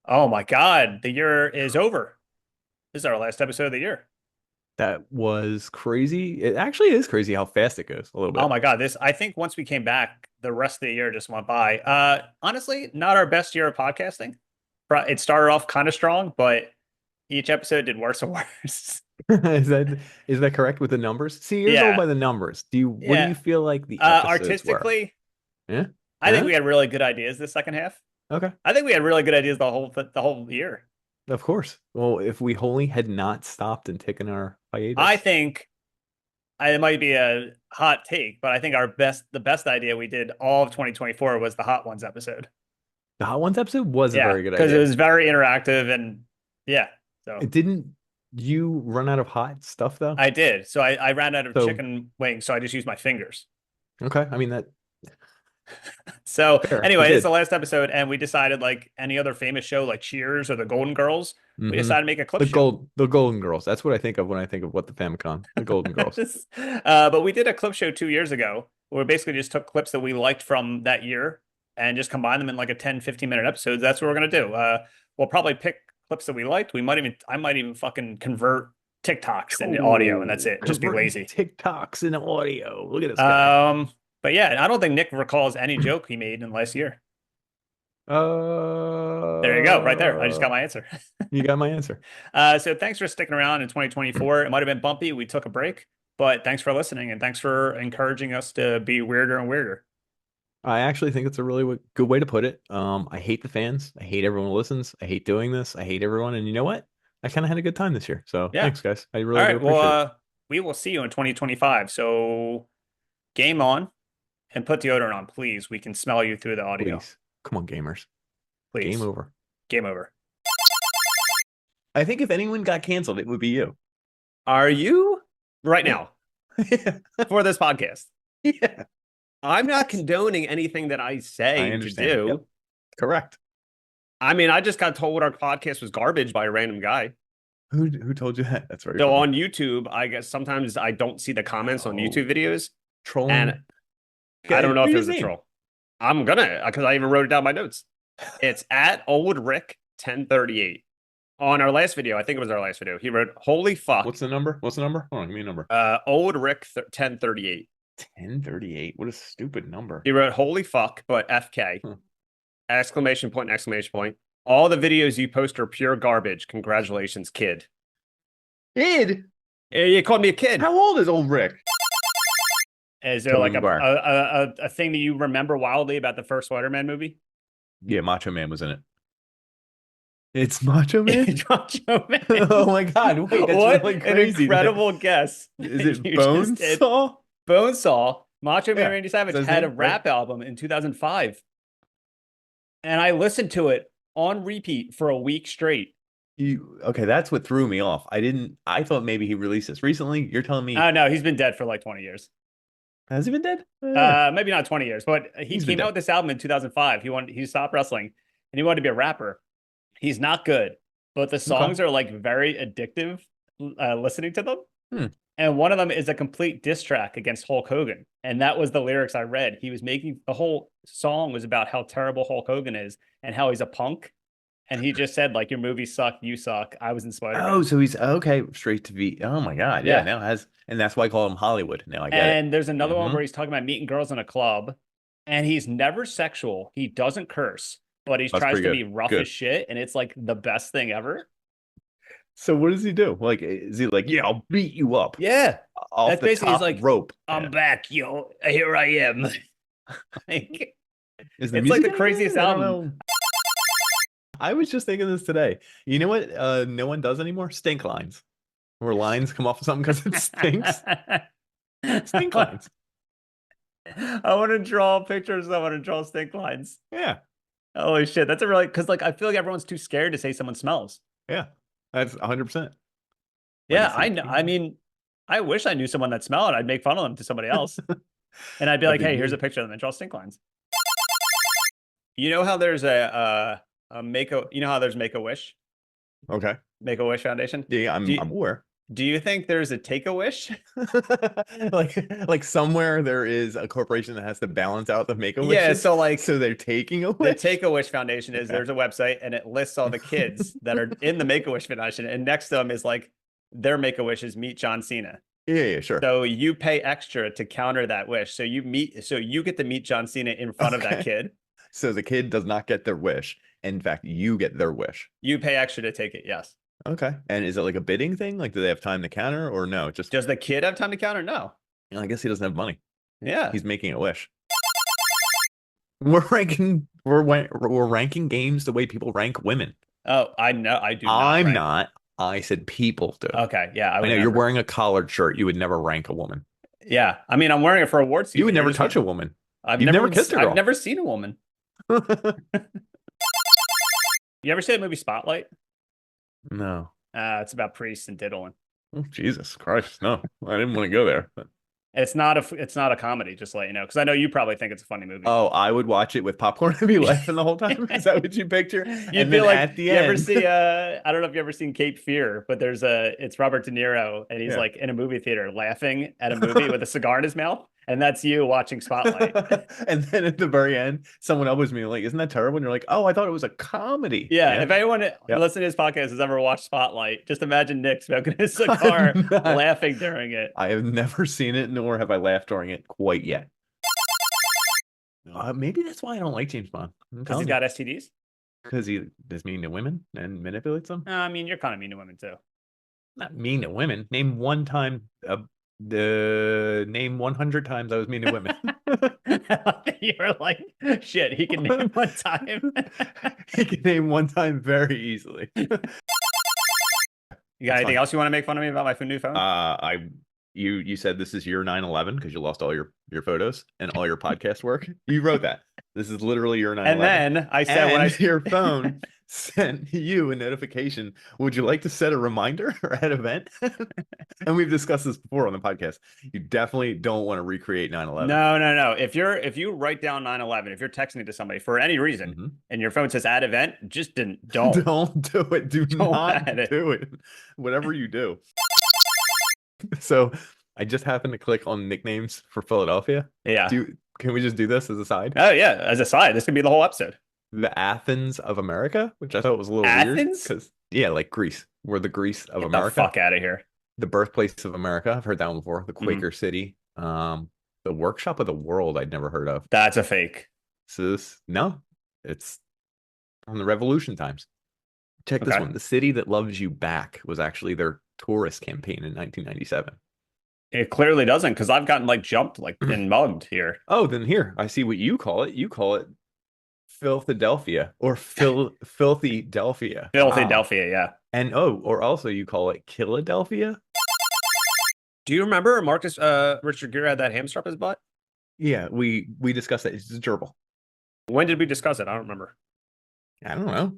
Oh my God, the year is over. This is our last episode of the year. That was crazy. It actually is crazy how fast it goes a little Oh bit. my God, I think once we came back, the rest of the year just went by. Honestly, not our best year of podcasting. It started off kind of strong, but each episode did worse and worse. Is that correct with the numbers? See, you're going Yeah, by the numbers. What do yeah. you feel like the episodes were? Artistically, Yeah? I think Yeah? we had really good ideas the second half. Okay. I think we had really good ideas the whole year. Of course. Well, if we wholly had not stopped and taken our I hiatus. think it might be a hot take, but I think the best idea we did all of 2024 was the Hot Ones episode. The Hot Ones episode was a Yeah, very good because it idea. was very interactive and yeah, so It didn't you run out of hot stuff though? I did. So I ran out of So, chicken wings, so I just used my fingers. okay. I mean that So fair. It anyway, it's the did. last episode, and we decided like any other famous show like Cheers or the Golden Girls, we Hmm. decided to make a clip show. The Golden Girls. That's what I think of when I think of what the Famicom. The Golden Girls. But we did a clip show 2 years ago where we basically just took clips that we liked from that year and just combined them in like a 10, 15-minute episodes. That's what we're gonna do. We'll probably pick clips that we liked. I might even fucking convert TikToks into audio, and that's Oh, it. Just be converting lazy. TikToks into audio. Look at this guy. Um, but yeah, I don't think Nick recalls any joke he made in last year. There you go, right there. I just got Uh, my answer. you got my answer. So thanks for sticking around in 2024. It might have been bumpy. We took a break, but thanks for listening and thanks for encouraging us to be weirder and weirder. I actually think it's a really good way to put it. I hate the fans. I hate everyone who listens. I hate doing this. I hate everyone. And you know what? I kind of had a good time this year. So Yeah. thanks, guys. I All really do right. Well, appreciate it. we will see you in 2025. So game on and put deodorant on, please. We can smell you through the audio. Please. Come on, gamers. Game Please. over. Game over. I think if anyone got canceled, it would be you. Are you right Yeah. now Yeah. for this podcast? Yeah. I'm not Yes. condoning anything that I I say to understand. Yep. do. Correct. I mean, I just got told our podcast was garbage by a random guy. Who told you that? That's very So funny. on YouTube, I guess sometimes I don't see the comments on Oh, YouTube videos, and trolling. I Okay, don't know if read it his was a name. troll. I'm gonna because I even wrote it down in my notes. It's at Old Rick 1038. On our last video, I think it was our last video. He wrote, "Holy fuck, What's the number? What's the number? Hold on, give me a number. Old Rick 1038." 1038. What a stupid number. He wrote, "Holy fuck," but FK Huh. exclamation point exclamation point. All the videos you post are pure garbage. Congratulations, kid. Kid? You called me a kid. How old is old Rick? Is there Tobey like Maguire. a thing that you remember wildly about the first Spider-Man movie? Yeah, Macho Man was in it. It's Macho Man? Macho Oh Man. my God. Wait, that's What really an crazy. incredible guess Is that it you just did. Bonesaw? Bonesaw, Macho Man Yeah. Randy Is Savage that his had a name? Right? rap album in 2005, and I listened to it on repeat for a week straight. Okay, that's what threw me off. I thought maybe he released this recently. You're telling me, No, he's been dead for like 20 years. has he been dead? Yeah, Maybe not 20 years, but he he's been came out dead. with this album in 2005. He stopped wrestling and he wanted to be a rapper. He's not good, but the Okay. songs are like very addictive listening to them. Hmm. And one of them is a complete diss track against Hulk Hogan. And that was the lyrics I read. He was making the whole song was about how terrible Hulk Hogan is and how he's a punk. And he just said, like, your movie sucked, you suck. I was in Oh, Spider-Man. so he's okay, straight to V. Oh my God. Yeah, Yeah. now it has, and that's why I call him Hollywood. Now I get it. And there's another one Hmm. where he's talking about meeting girls in a club, and he's never sexual. He doesn't curse, but he That's tries pretty to good. be rough as Good. shit, and it's like the best thing ever. So what does he do? Like, is he like, yeah, I'll beat you up Yeah. off That's the basically he's top like, rope? I'm Yeah. back, yo. Here I am. Like, Is the it's like music the any good? craziest I don't album. know. I was just thinking this today. You know what? No one does anymore? Stink lines. Where lines come off of something because it stinks. Stink I lines. want to draw pictures. I want to draw stink lines. Yeah. Holy shit. That's a really, because like I feel like everyone's too scared to say someone smells. Yeah. That's 100%. Like, Yeah, is he I know. I okay? mean, I wish I knew someone that smelled. I'd make fun of them to somebody else. And I'd be That'd like, be hey, here's a me. picture of them and draw stink lines. You know how there's a make a you know how there's Make a Wish Okay. Make a Wish Foundation. Yeah, Do I'm aware. Do you think there's a Take-A-Wish? Like somewhere there is a corporation that has to balance out the Yeah, Make-A-Wishes, so like so they're taking a the wish. Take-A-Wish Foundation is Okay. there's a website and it lists all the kids that are in the Make-A-Wish Foundation, and next to them is like their Make-A-Wish is meet John Cena. Yeah, yeah, sure. So you pay extra to counter that wish. So you get to meet John Cena in front of that Okay. kid. So the kid does not get their wish. In fact, you get their wish. You pay extra to take it, yes. Okay. And is it like a bidding thing? Like, do they have time to counter or no? Just, Does the kid have time to counter? No. I guess he doesn't have money. Yeah. He's making a wish. We're ranking games the way people rank women. Oh, I know. I do not I'm rank. not. I said people do. Okay. Yeah, I I would know you're never. wearing a collared shirt. You would never rank a woman. Yeah. I mean, I'm wearing it for award You would season. You're never just touch a woman. I've You've never never even, kissed a I've girl. never seen a woman. You ever see the movie Spotlight? No. It's about priests and diddling. Oh, Jesus Christ. No, I didn't want to go there. It's not a comedy, just to let you know, because I know you probably think it's a funny movie. Oh, I would watch it with popcorn and be laughing the whole time. Is that what you picture? You'd And be then like, at the you ever end, see I don't know if you ever seen Cape Fear, but it's Robert De Niro and he's yeah. like in a movie theater laughing at a movie with a cigar in his mouth, and that's you watching Spotlight. And then at the very end, someone elbows me like, "Isn't that terrible?" And you're like, "Oh, I thought it was a comedy." Yeah, Yeah. if anyone Yep. listening to this podcast has ever watched Spotlight, just imagine Nick smoking his cigar, I'm not. laughing during it. I have never seen it, nor have I laughed during it quite yet. Maybe that's why I don't like James Bond. I'm Because he's telling you, got STDs. because he is mean to women and manipulates them. I mean, you're kind of mean to women too. Not mean to women. Name one time. The name 100 times I was mean to women. You were like, shit, he can name one time. He can name one time very easily. You got That's anything fine. else you want to make fun of me about my new phone? I you said this is your 9/11 because you lost all your photos and all your podcast work. You wrote that. This is literally your And 9/11. then I said when I Your phone sent you a notification. Would you like to set a reminder or an event? And we've discussed this before on the podcast. You definitely don't want to recreate 9/11. no. If you write down 9/11, if you're texting it to somebody for any reason Mhm. and your phone says add event, just don't. Don't do it. Do Don't not add it. do it. Whatever you do. So I just happened to click on nicknames for Philadelphia. Yeah. Can we just do this as a side? Oh yeah. As a side, this could be the whole episode. The Athens of America, which I thought was a little weird. Athens? Because yeah, like Greece. We're the Greece of Get the America. fuck out of here. The birthplace of America. I've heard that one before. The Quaker City. The workshop of the world I'd never heard of. That's a fake. So it's from the Revolution times. Check this Okay. one. The City That Loves You Back was actually their tourist campaign in 1997. It clearly doesn't, because I've gotten like jumped, like and mugged here. Oh, then here, I see what you call it. You call it Philadelphia or Filthy Delphia. Philadelphia, yeah. And or also you call it Philadelphia. Do you remember Richard Gere had that hamster up his butt? Yeah, we discussed that. It's a gerbil. When did we discuss it? I don't remember. I don't know.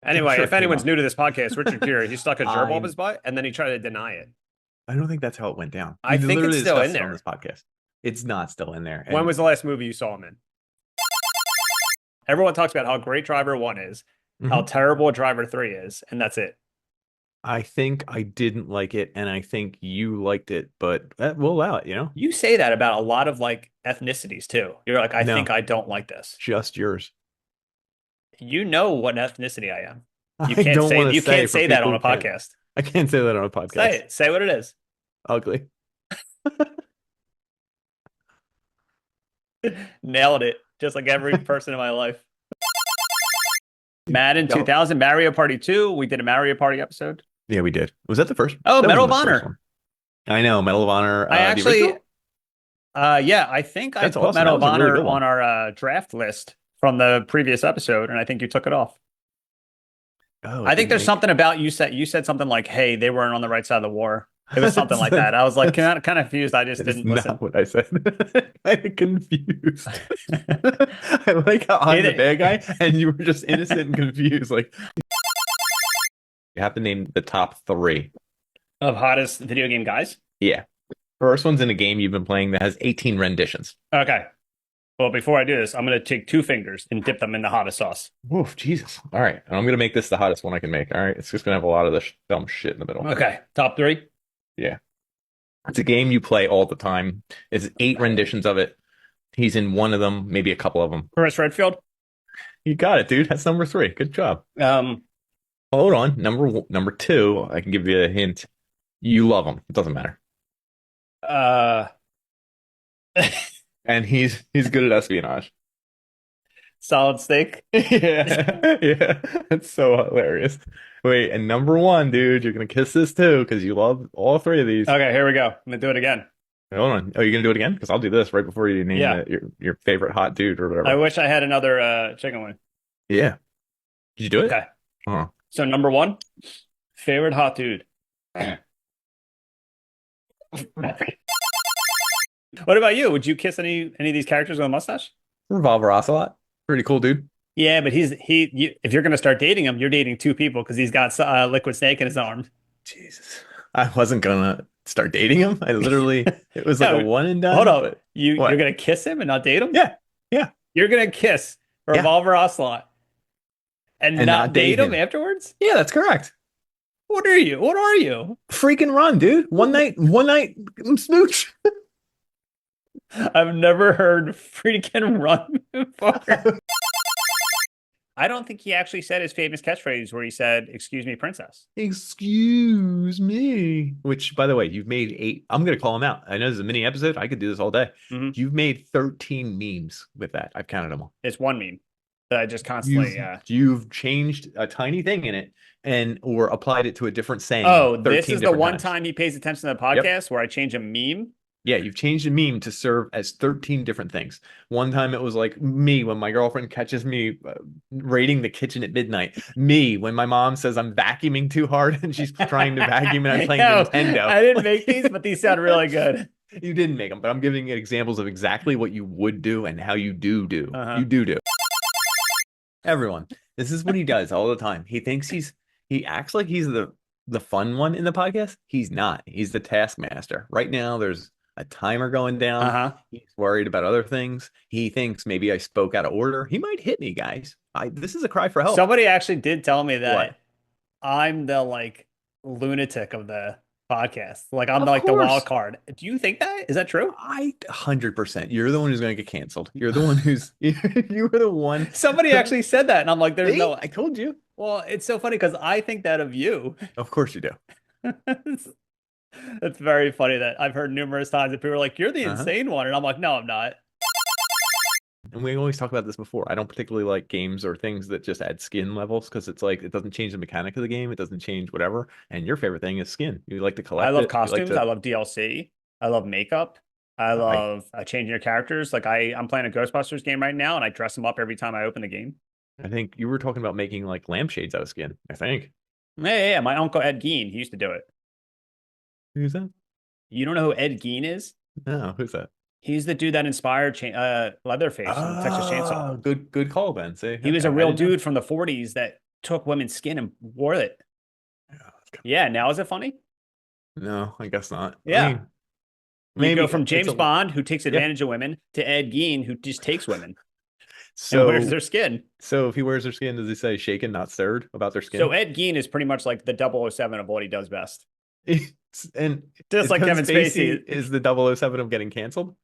Anyway, sure it if came anyone's up. new to this podcast, Richard Gere, he stuck a gerbil up I'm- his butt and then he tried to deny it. I don't think that's how it went down. I We think it's literally still discussed in it there. on this podcast. It's not still in there. When And- was the last movie you saw him in? Everyone talks about how great Driver 1 is, how Mhm. terrible Driver 3 is, and that's it. I think I didn't like it, and I think you liked it, but we'll allow it. You say that about a lot of like ethnicities too. You're like, I No. think I don't like this. Just yours. You know what ethnicity I am. You I can't don't say wanna you can't for say that people on a who can't. podcast. I can't say that on a podcast. Say it. Say what it is. Ugly. Nailed it. Just like every person in my life. Madden No. 2000, Mario Party 2. We did a Mario Party episode. Yeah, we did. Was that the first? Oh, That Medal of wasn't the first Honor. one. I know, Medal of Honor. I the actually, original? yeah, I think I That's put awesome. Medal That of was a really Honor good one. on our draft list from the previous episode, and I think you took it off. Oh, I think there's didn't something about you said something like, "Hey, they weren't on the right side of the war." It was something like that. I was like, kind of confused. I just That is didn't listen. not what I said. Kind of confused. I like how I'm the bad guy, and you were just innocent and confused. Like, you have to name the top 3. Of hottest video game guys. Yeah. First one's in a game you've been playing that has 18 renditions. Okay. Well, before I do this, I'm going to take 2 fingers and dip them in the hottest sauce. Woof, Jesus. All right. And I'm gonna make this the hottest one I can make. All right. It's just gonna have a lot of the dumb shit in the middle. Okay, top 3. Yeah. It's a game you play all the time. It's 8 renditions of it. He's in one of them, maybe a couple of them. Chris Redfield. You got it, dude. That's number 3. Good job. Um, Hold on. Number 2, I can give you a hint. You love him. It doesn't matter. uh, And he's good at espionage. Solid Steak. Yeah. Yeah. That's so hilarious. Wait, and number 1, dude, you're gonna kiss this too, because you love all 3 of these. Okay, here we go. I'm going to do it again. Hold on. Oh, you're gonna do it again? Because I'll do this right before you name Yeah. your favorite hot dude or I whatever. wish I had another chicken wing. Yeah. Did you do it? Okay. Oh. So number 1, favorite hot dude. What about you? Would you kiss any of these characters with a mustache? Revolver Ocelot. Pretty cool dude. Yeah, but if you're going to start dating him, you're dating 2 people because he's got liquid snake in his arm. Jesus. I wasn't gonna start dating him. I literally, it was like a No, one and done. hold on. But You're what? going to kiss him and not date him? Yeah. Yeah. You're going to kiss Yeah. Revolver Ocelot and And not not date date him him. afterwards? Yeah, that's correct. What are you? What are you? Freaking run, dude. One night smooch. I've never heard freaking run before. I don't think he actually said his famous catchphrase where he said, "Excuse me, princess." Excuse me. Which, by the way, you've made 8. I'm gonna call him out. I know this is a mini episode. I could do this all day. Mhm. You've made 13 memes with that. I've counted them all. It's one meme that I just constantly. You've changed a tiny thing in it or applied it to a different saying. Oh, this 13 is the different one times. time he pays attention to the podcast where I change a meme. Yeah, you've changed a meme to serve as 13 different things. One time it was like me when my girlfriend catches me raiding the kitchen at midnight. Me when my mom says I'm vacuuming too hard and she's trying to vacuum and I'm playing Yo, Nintendo. I didn't make these, but these sound really good. You didn't make them, but I'm giving you examples of exactly what you would do and how you do. You do. Everyone, this is what he does all the time. He acts like he's the fun one in the podcast. He's not. He's the taskmaster. Right now, there's a timer going down. He's worried about other things. He thinks maybe I spoke out of order. He might hit me, guys. This is a cry for help. Somebody actually did tell me that What? I'm the like lunatic of the podcast. Like I'm Of like the course. wild card. Do you think that? Is that true? 100%. You're the one who's going to get canceled. You're the one who's you were the one. Somebody actually said that, and I'm like, there's See? no. I told you. Well, it's so funny because I think that of you. Of course you do. It's very funny that I've heard numerous times that people are like, "You're the Uh-huh. insane one," and I'm like, "No, I'm not." And we always talk about this before. I don't particularly like games or things that just add skin levels because it's like it doesn't change the mechanic of the game. It doesn't change whatever. And your favorite thing is skin. You like to collect I love it. costumes. You like I love DLC. I love makeup. I love changing your characters. Like I'm playing a Ghostbusters game right now, and I dress them up every time I open the game. I think you were talking about making like lampshades out of skin. I think. Yeah. My uncle Ed Gein, he used to do it. Who's that? You don't know who Ed Gein is? No, who's that? He's the dude that inspired Leatherface from Texas Chainsaw. Good call, Ben. See, He was a real dude from the 40s that took women's skin and wore it. Yeah, now is it funny? No, I guess not. Yeah. I mean, You maybe go from James it's a- Bond, who takes advantage of women, to Ed Gein, who just takes women and So wears their skin. So if he wears their skin, does he say shaken, not stirred about their skin? So Ed Gein is pretty much like the 007 of what he does best. And Just like Kevin Spacey is the 007 of getting canceled.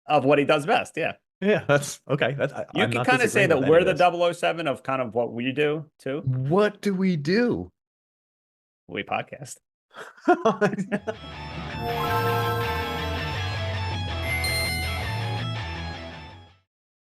of what he does best. Yeah. Yeah, that's okay. You I'm can not kind of say disagreeing that with we're any of the this. 007 of kind of what we do too. What do we do? We podcast.